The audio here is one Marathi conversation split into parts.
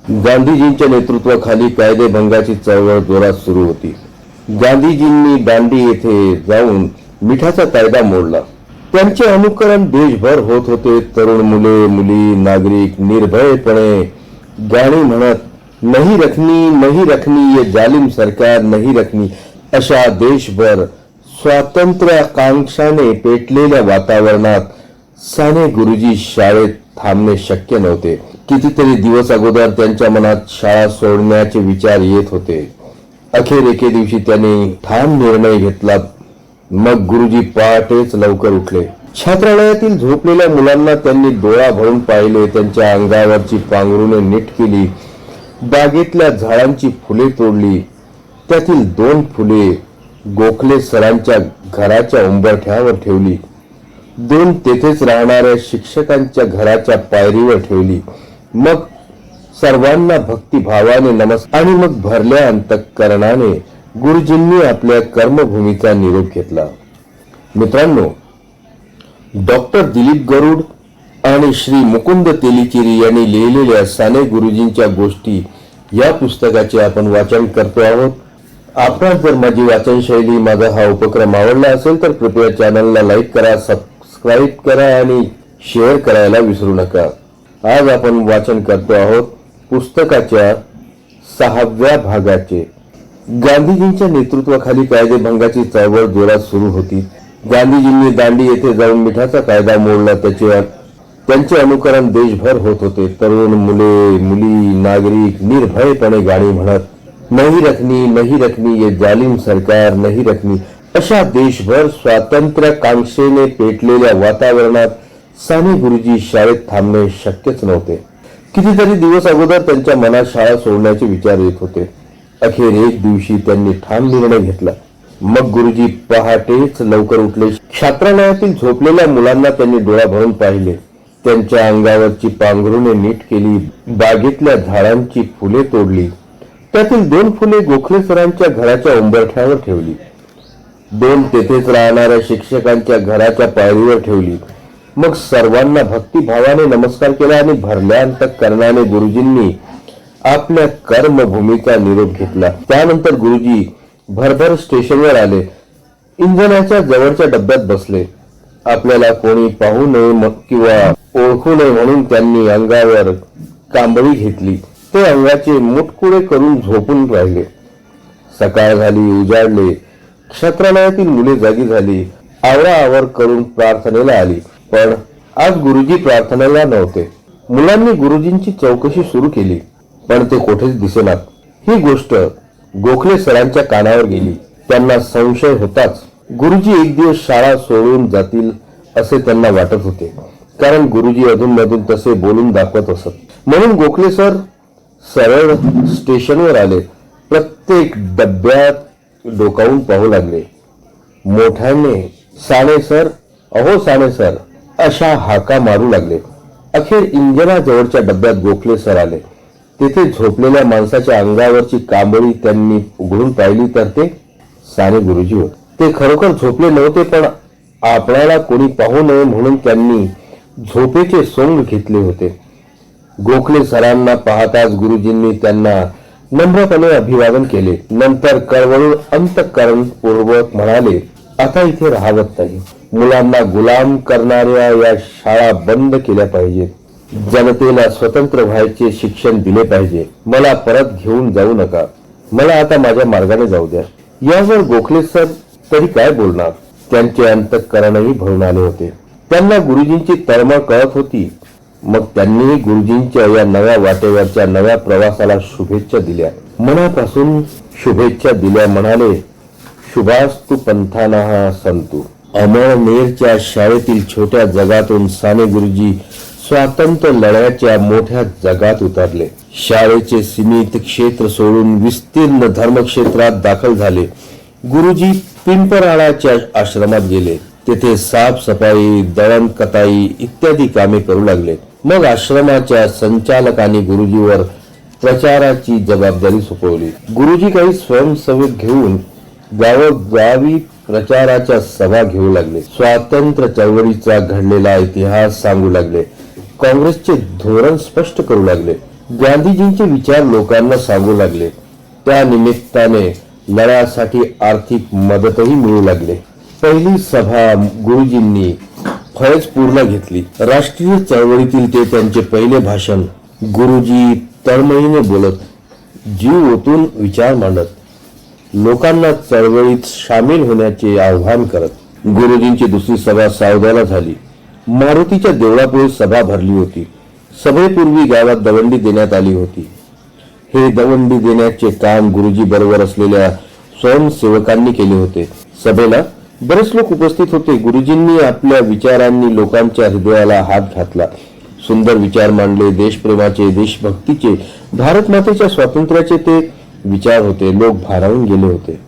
गांधीजींच्या नेतृत्वाखाली कायदेभंगाची चळवळ जोरात सुरू होती. गांधीजींनी दांडी येथे जाऊन मिठाचा कायदा मोडला. त्यांचे अनुकरण देशभर होत होते. तरुण मुले मुली नागरिक निर्भयपणे गाणी म्हणत नहीं रखनी ये जालिम सरकार नहीं रखनी अशा देशभर स्वातंत्र्याकांक्षाने पेटलेल्या वातावरणात साने गुरुजी शाळेत थांबणे शक्य नव्हते. कितीतरी दिवस अगोदर त्यांच्या मनात शाळा सोडण्याचे विचार येत होते. अखेर एके दिवशी त्यांनी ठाम निर्णय घेतला. मग गुरुजी पहाटेच लवकर उठले. छात्रालयातील झोपलेल्या मुलांना त्यांनी डोळा भरून पाहिले. त्यांच्या अंगावरची पांघरुणे नीट केली. बागेतल्या झाडांची फुले तोडली. त्यातील 2 फुले गोखले सरांच्या घराच्या उंबरठ्यावर ठेवली. 2 तेथेच राहणाऱ्या शिक्षकांच्या घराच्या पायरीवर ठेवली. मग सर्वांना भक्तिभावाने नमस्कार आणि मग भरल्या अंतःकरणाने गुरुजींनी आपल्या कर्मभूमीचा निरोप घेतला. मित्रांनो, डॉक्टर दिलीप गरुड आणि श्री मुकुंद तेलीचेरी यांनी लिहिलेल्या साने गुरुजींच्या गोष्टी या पुस्तकाचे आपण वाचन करतो आहोत. आपणास जर माझी वाचन शैली, माझा हा उपक्रम आवडला असेल तर कृपया चॅनलला लाईक करा, सबस्क्राईब करा आणि शेअर करायला विसरू नका. आज आपण वाचन करतो आहोत पुस्तकाच्या 6व्या भागाचे. गांधीजींच्या नेतृत्वाखाली कायदेभंगाची चळवळ जोरात सुरू होती. गांधीजींनी दांडी येथे जाऊन मिठाचा कायदा मोडला. त्यांचे अनुकरण देशभर होत होते. तरुण मुले मुली नागरिक निर्भयपणे गाणी म्हणत नहीं रखनी ये जालिम सरकार नहीं रखनी अशा देशभर स्वातंत्र्याकांक्षेने पेटलेल्या वातावरणात साने गुरुजी शाळेत थांबणे शक्यच नव्हते. कितीतरी दिवस अगोदर त्यांच्या मनात शाळा सोडण्याचे विचार येत होते. अखेर एक दिवशी त्यांनी ठाम निर्णय घेतला. मग गुरुजी पहाटेच लवकर उठले. छात्रालयातील झोपलेल्या मुलांना त्यांनी डोळा भरून पाहिले. त्यांच्या अंगावरची पांघरुणे नीट केली. बागेतल्या झाडांची फुले तोडली. त्यातील 2 फुले गोखले सरांच्या घराच्या उंबरठ्यावर ठेवली. 2 तेथेच राहणाऱ्या शिक्षकांच्या घराच्या पायरीवर ठेवली. मग सर्वांना भक्तिभावाने नमस्कार केला आणि भरल्या अंतःकरणाने गुरुजींनी आपल्या कर्मभूमीचा निरोप घेतला. त्यानंतर गुरुजी भरभर स्टेशनवर आले. इंधनाच्या जवळच्या डब्यात बसले. आपल्याला कोणी पाहू नये किंवा ओळखू नये म्हणून त्यांनी अंगावर कांबळी घेतली. ते अंगाचे मुटकुळे करून झोपून राहिले. सकाळ झाली, उजाडले. छात्रालयातील मुले जागी झाली. आवराआवर करून प्रार्थनेला आली. पण आज गुरुजी प्रार्थनेला नव्हते. मुलांनी गुरुजींची चौकशी सुरू केली, पण ते कोठेच दिसेनात. ही गोष्ट गोखले सरांच्या कानावर गेली. त्यांना संशय होताच. गुरुजी एक दिवस शाळा सोडून जातील असे त्यांना वाटत होते, कारण गुरुजी अधूनमधून तसे बोलून दाखवत असत. म्हणून गोखले सर सरळ स्टेशनवर आले. प्रत्येक डब्यात डोकावून पाहू लागले. मोठ्याने साने सर, अहो साने सर अशा हाका मारू लागले. अखेर इंजनाजवळच्या डब्यात गोखले सर आले. तेथे झोपलेल्या माणसाच्या अंगावरची कांबळी त्यांनी उघडून पाहिली तर ते साने गुरुजी होते. ते खरोखर झोपले नव्हते, पण आपल्याला कोणी पाहू नये म्हणून त्यांनी झोपेचे सोंग घेतले होते. गोखले सरांना पाहताच गुरुजींनी त्यांना नम्रपणे अभिवादन केले. नंतर कळवळून अंतःकरणपूर्वक म्हणाले, आता इथे राहावत नाही. मुलांना गुलाम करणाऱ्या या शाळा बंद केल्या पाहिजेत. जनतेला स्वतंत्र व्हायचे शिक्षण दिले पाहिजे. मला परत घेऊन जाऊ नका. मला आता माझ्या मार्गाने जाऊ द्या. यावर गोखले सर तरी काय बोलणार. त्यांचे अंतःकरणही भरून आले होते. त्यांना गुरुजींची तळमळ कळत होती. मग त्यांनीही गुरुजींच्या या नव्या वाटेवरच्या नव्या प्रवासाला शुभेच्छा दिल्या. मनापासून शुभेच्छा दिल्या. म्हणाले, शुभास्तु पंथानाः संतु. अमळनेरच्या शाळेतील छोट्या जगातून साने गुरुजी स्वातंत्र्य लढ्याच्या मोठ्या जगात उतरले. शाळेचे सीमित क्षेत्र सोडून विस्तीर्ण धर्मक्षेत्रात दाखल झाले. गुरुजी पिंपराळाच्या आश्रमात गेले. तेथे साफसफाई, दळण कताई इत्यादी कामे करू लागले. मग आश्रमाच्या संचालकांनी गुरुजीवर प्रचाराची जबाबदारी सोपवली. गुरुजी काही स्वयंसेवक घेऊन गावोगावी प्रचाराच्या सभा घेऊ लागले. स्वातंत्र्य चळवळीचा घडलेला इतिहास सांगू लागले. काँग्रेसचे धोरण स्पष्ट करू लागले. गांधीजींचे विचार लोकांना सांगू लागले. त्या निमित्ताने लढ्यासाठी आर्थिक मदतही मिळू लागले. पहिली सभा गुरुजींनी फैजपूरला घेतली. राष्ट्रीय चळवळीतील ते त्यांचे पहिले भाषण. गुरुजी तळमळीने बोलत, जीव ओतून विचार मांडत, लोकांना चळवळीत सामील होण्याचे आवाहन करत. गुरुजींची दुसरी सभा सावद्याला झाली. मारुतीच्या देवळापुढे सभा भरली होती. सभेपूर्वी गावात दवंडी देण्यात आली होती. हे दवंडी देण्याचे काम गुरुजी बरोबर असलेल्या स्वयंसेवकांनी केले होते. सभेला बरेच लोक उपस्थित होते. गुरुजींनी आपल्या विचारांनी लोकांच्या हृदयाला हात घातला. सुंदर विचार मांडले. देशप्रेमाचे, देशभक्तीचे, भारत मातेच्या स्वातंत्र्याचे ते विचार होते. लोक भारावून गेले होते.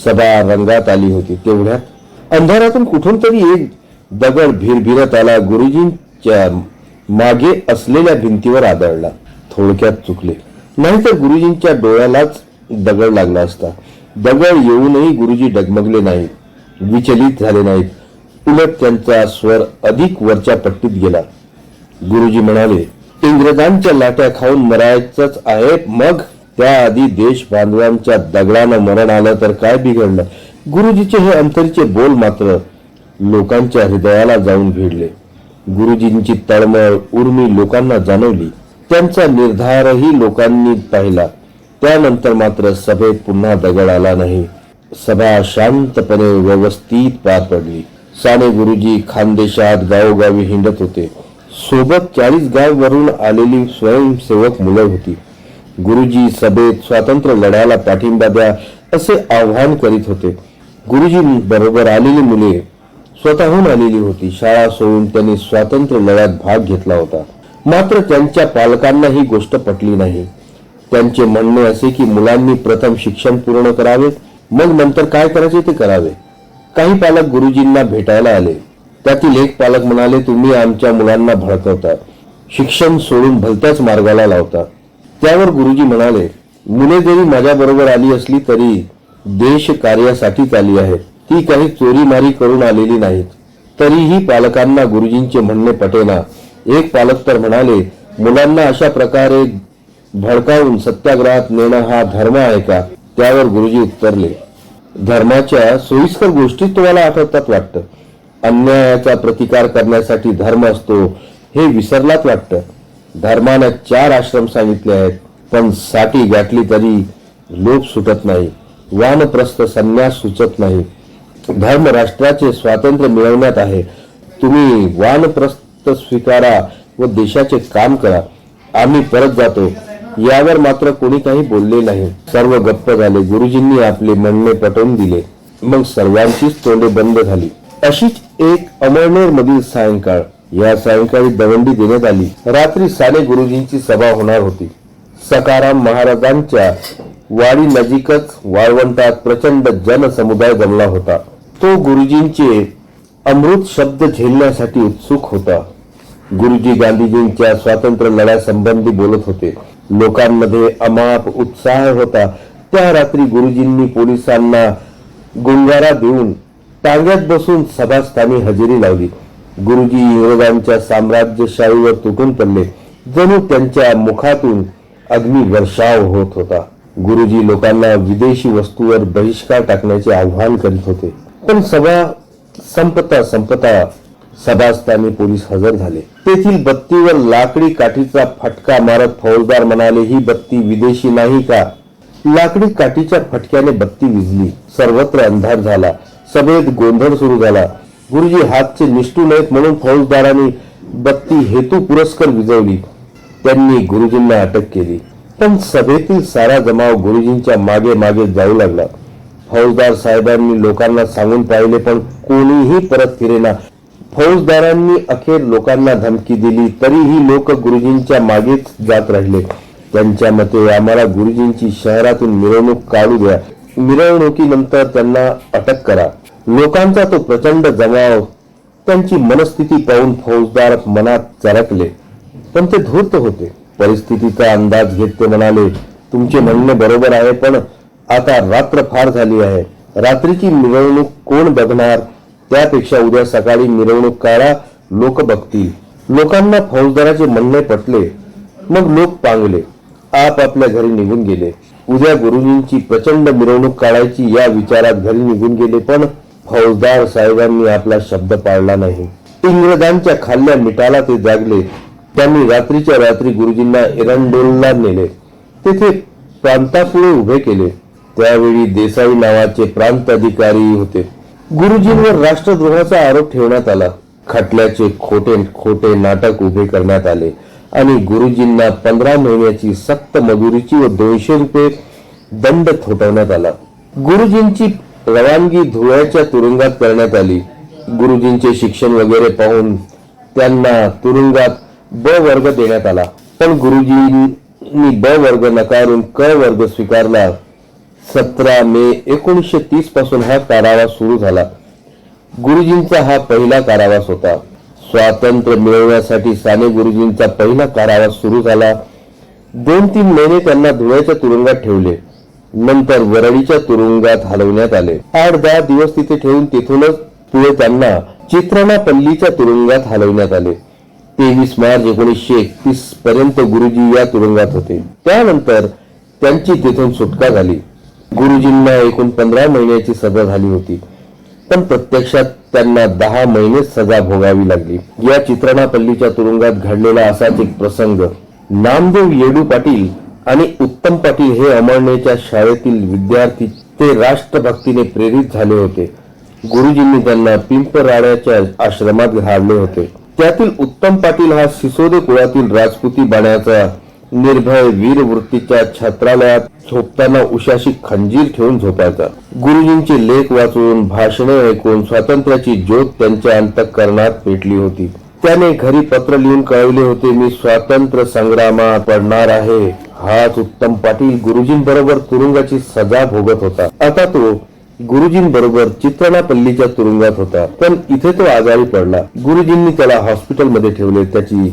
सभा रंगात आली होती. तेवढ्यात अंधारातून कुठून तरी एक दगड भिरभिरत आला. गुरुजींच्या मागे असलेल्या भिंतीवर आदळला. थोडक्यात चुकले, नाहीतर गुरुजींच्या डोळ्यालाच दगड लागला असता. दगड येऊनही गुरुजी डगमगले नाहीत, विचलित झाले नाहीत. उलट त्यांचा स्वर अधिक वरच्या पट्टीत गेला. गुरुजी म्हणाले, इंग्रजांच्या लाट्या खाऊन मरायचंच आहे, मग त्याआधी देश बांधवांच्या दगडानं मरण आलं तर काय बिघडलं. गुरुजीचे हे अंतरीचे बोल मात्र लोकांच्या हृदयाला जाऊन भिडले. गुरुजींची तळमळ उर्मी लोकांना जाणवली. त्यांचा निर्धारही लोकांनी पाहिला. त्यानंतर मात्र सभेत पुन्हा दगड आला नाही. सभा शांतपणे व्यवस्थित पार पडली. साने गुरुजी खानदेशात गावोगावी हिंडत होते. सोबत 40 गावावरून आलेली स्वयंसेवक मुलं होती. गुरुजी सभेत स्वातंत्र्य लढ्याला पाठिंबा द्या असे आवाहन करीत होते. गुरुजी बरोबर आलेली मुले स्वतःहून आलेली होती. शाळा सोडून त्यांनी स्वातंत्र्य लढ्यात भाग घेतला होता. मात्र त्यांच्या पालकांना ही गोष्ट पटली नाही. त्यांचे म्हणणे असे की मुलांनी प्रथम शिक्षण पूर्ण करावे, मग नंतर काय करायचे ते करावे. काही पालक गुरुजींना भेटायला आले. त्यातील एक पालक म्हणाले, तुम्ही आमच्या मुलांना भडकवता, शिक्षण सोडून भलत्याच मार्गाला लावता. त्यावर गुरुजी म्हणाले, मुले जरी माझ्या बरोबर आली असली तरी देश कार्यासाठीच आली आहेत. ती काही चोरीमारी करून आलेली नाहीत. तरीही पालकांना गुरुजींचे म्हणणे पटेना. एक पालक तर म्हणाले, मुलांना अशा प्रकारे भडकावून सत्याग्रहात नेणं हा धर्म आहे का? त्यावर गुरुजी उत्तरले, धर्माच्या सोयीस्कर गोष्टी तुम्हाला आठवतात वाटतं. अन्यायाचा प्रतिकार करण्यासाठी धर्म असतो हे विसरलात वाटतं. धर्मानं 4 आश्रम सांगितले आहेत, पण साठी गाठली तरी लोभ सुटत नाही, वानप्रस्थ संन्यास सुचत नाही. धर्म राष्ट्राचे स्वातंत्र्य मिळवण्यात आहे. तुम्ही वानप्रस्थ स्वीकारा व देशाचे काम करा. आम्ही परत जातो. यावर मात्र कोणी काही बोलले नाही. सर्व गप्प झाले. गुरुजींनी आपले म्हणणे पटवून दिले. मग सर्वांचीच तोंडे बंद झाली. अशीच एक अमळनेर मधील सायंकाळ. या सायंकाळी दवंडी देण्यात आली. रात्री साने गुरुजींची सभा होणार होती. सखाराम महाराजांच्या वाडी नजीकच वाळवंटात प्रचंड जनसमुदाय जमला होता. तो गुरुजींचे अमृत शब्द झेलण्यासाठी उत्सुक होता. गुरुजी गांधीजींच्या स्वातंत्र्य लढ्यासंबंधी बोलत होते. लोकांमध्ये अमाप उत्साह होता. त्या रात्री गुरुजींनी पोलिसांना गुंगारा देऊन टांग्यात बसून सभास्थानी हजेरी लावली. गुरुजी इंग्रजांच्या साम्राज्यशाहीवर तुटून पडले. जणू त्यांच्या मुखातून अग्निवर्षाव होत होता. गुरुजी लोकांना विदेशी वस्तूवर बहिष्कार टाकण्याचे आवाहन करीत होते. पण सभा संपता सभास्थानी पोलीस हजर झाले. तेथील बत्तीवर लाकडी काठीचा फटका मारत फौजदार म्हणाले, ही बत्ती विदेशी नाही का? लाकडी काठीच्या फटक्याने बत्ती विझली. सर्वत्र अंधार झाला. सभेत गोंधळ सुरू झाला. गुरुजी हातचे निष्ठू नयेत म्हणून फौजदारांनी बत्ती हेतू पुरस्कर विझवली. त्यांनी गुरुजींना अटक केली. पण सभेतील सारा जमाव गुरुजींच्या मागे मागे जाऊ लागला. फौजदार साहेबांनी लोकांना सांगून पाहिले, पण कोणीही परत फिरेना. फौजदारांनी अखेर लोकांना धमकी दिली, तरीही लोक गुरुजींच्या मागेच जात राहिले. त्यांच्या मते आम्हाला गुरुजींची शहरातून मिरवणूक काढू द्या, मिरवणुकीनंतर त्यांना अटक करा. लोकांचा तो प्रचंड जमाव त्यांची मनस्थिती पाहून फौजदार मनात चरकले, पण ते धूर्त होते. परिस्थितीचा अंदाज घेत ते म्हणाले, तुमचे म्हणणे बरोबर आहे, पण आता रात्र फार झाली आहे. रात्रीची मिरवणूक कोण बघणार? त्यापेक्षा उद्या सकाळी मिरवणूक काढा, लोक बघतील. लोकांना फौजदाराचे म्हणणे पटले. मग लोक पांगले, आपापल्या घरी निघून गेले. उद्या गुरुजींची प्रचंड मिरवणूक काढायची या विचारात घरी निघून गेले. पण फौजदार साहेबांनी आपला शब्द पाळला नाही. इंग्रजांच्या खाल्ल्या मिठाला ते जागले. त्यांनी रात्रीच्या रात्री गुरुजींना एरंडोलला नेले. तेथे प्रांतापुढे उभे केले. त्यावेळी देसाई नावाचे प्रांत अधिकारी होते. गुरुजींवर राष्ट्रद्रोहाचा आरोप ठेवण्यात आला. खटल्याचे खोटे खोटे नाटक उभे करण्यात आले आणि गुरुजींना 15 महिन्याची सक्त मजुरीची व 200 रुपये दंड थोपवण्यात आला. गुरुजींची रवानगी धुळ्याच्या तुरुंगात करण्यात आली. गुरुजींचे शिक्षण वगैरे पाहून त्यांना तुरुंगात ब वर्ग देण्यात आला. पण गुरुजींनी ब वर्ग नकारून क वर्ग स्वीकारला. 17 मे 1930 पासून हा कारावास सुरू झाला. गुरुजींचा हा पहिला कारावास होता. स्वातंत्र्य मिळवण्यासाठी साने गुरुजींचा पहिला कारावास सुरू झाला. 2-3 महिने त्यांना धुळ्याच्या तुरुंगात ठेवले. नंतर वरळीच्या तुरुंगात हलवण्यात आले. 8-10 दिवस तिथे ठेवून तिथूनच पुढे त्यांना चित्रणापल्लीच्या तुरुंगात हलवण्यात आले. 23 मार्च 1931 पर्यंत गुरुजी या तुरुंगात होते. त्यानंतर त्यांची तिथून सुटका झाली. गुरुजींना एकूण 15 महिन्याची सजा झाली होती. पण प्रत्यक्षात त्यांना 10 महिने सजा भोगावी लागली. या चित्रणापल्लीच्या तुरुंगात घडलेला असाच एक प्रसंग. नामदेव येडू पाटील आणि उत्तम पाटील हे अमळनेरच्या शाळेतील विद्यार्थी. ते राष्ट्रभक्तीने प्रेरित झाले होते. गुरुजींनी त्यांना पिंपराड्याच्या आश्रमात घालले होते. त्यातील उत्तम पाटील हा सिसोदे कुळातील राजपुती बाण्याचा निर्भय वीर वृत्तीच्या छत्रालयात झोपताना उशाशी खंजीर ठेवून झोपायचा. गुरुजींचे लेख वाचून भाषणे ऐकून स्वातंत्र्याची ज्योत त्यांच्या अंतःकरणात पेटली होती. त्याने घरी पत्र लिहून कळवले होते, मी स्वातंत्र्य संग्रामात पडणार आहे. हाच उत्तम पाटील गुरुजींबरोबर तुरुंगाची सजा भोगत होता. आता तो गुरुजींबरोबर चित्रणापल्लीच्या तुरुंगात होता. पण इथे तो आजारी पडला. गुरुजींनी त्याला हॉस्पिटलमध्ये ठेवले. त्याची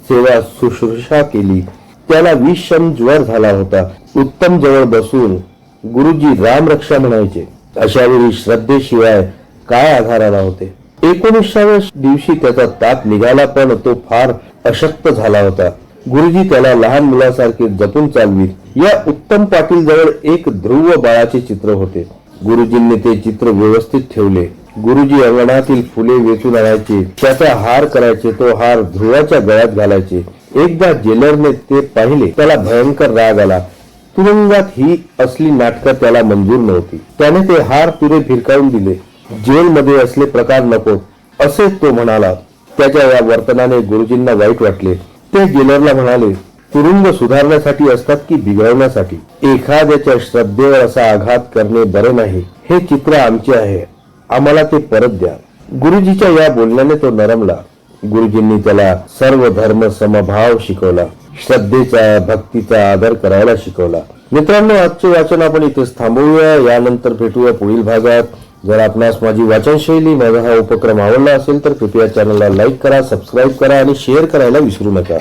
सेवा शुश्रूषा केली. त्याला विषम ज्वर झाला होता. उत्तम जवळ बसून गुरुजी रामरक्षा म्हणायचे. अशा वेळी श्रद्धेशिवाय काय आधाराला होते. 19व्या दिवशी त्याचा ताप निघाला. पण तो फार अशक्त झाला होता. गुरुजी त्याला लहान मुलासारखे जपून चालवीत. या उत्तम पाटील जवळ एक ध्रुव बाळाचे चित्र होते. गुरुजींनी ते चित्र व्यवस्थित ठेवले. गुरुजी अंगणातील फुले वेचून आणायचे. त्याचा हार करायचे. तो हार ध्रुवाच्या गळ्यात घालायचे. एकदा जेलरने ते पाहिले. त्याला भयंकर राग आला. तुरुंगात ही असली नाटकं त्याला मंजूर नव्हती. त्याने ते हार तुरे भिरकावून दिले. जेलमध्ये असले प्रकार नको असे तो म्हणाला. त्याच्या या वर्तनाने गुरुजींना वाईट वाटले. ते जेलरला म्हणाले, तुरुंग सुधारण्यासाठी असतात की बिघडवण्यासाठी? एखाद्याच्या श्रद्धेवर असा आघात करणे बरे नाही. हे चित्र आमचे आहे, आम्हाला ते परत द्या. गुरुजीच्या या बोलण्याने तो नरमला. गुरुजींनी त्याला सर्व धर्म समभाव शिकवला. श्रद्धेचा भक्तीचा आदर करायला शिकवला. मित्रांनो, आजचे वाचन आपण इथेच थांबवूया. यानंतर भेटूया पुढील भागात. जर आपणास माझी वाचनशैली, माझा हा उपक्रम आवडला असेल तर कृपया चॅनलला लाईक करा, सबस्क्राईब करा आणि शेअर करायला विसरू नका.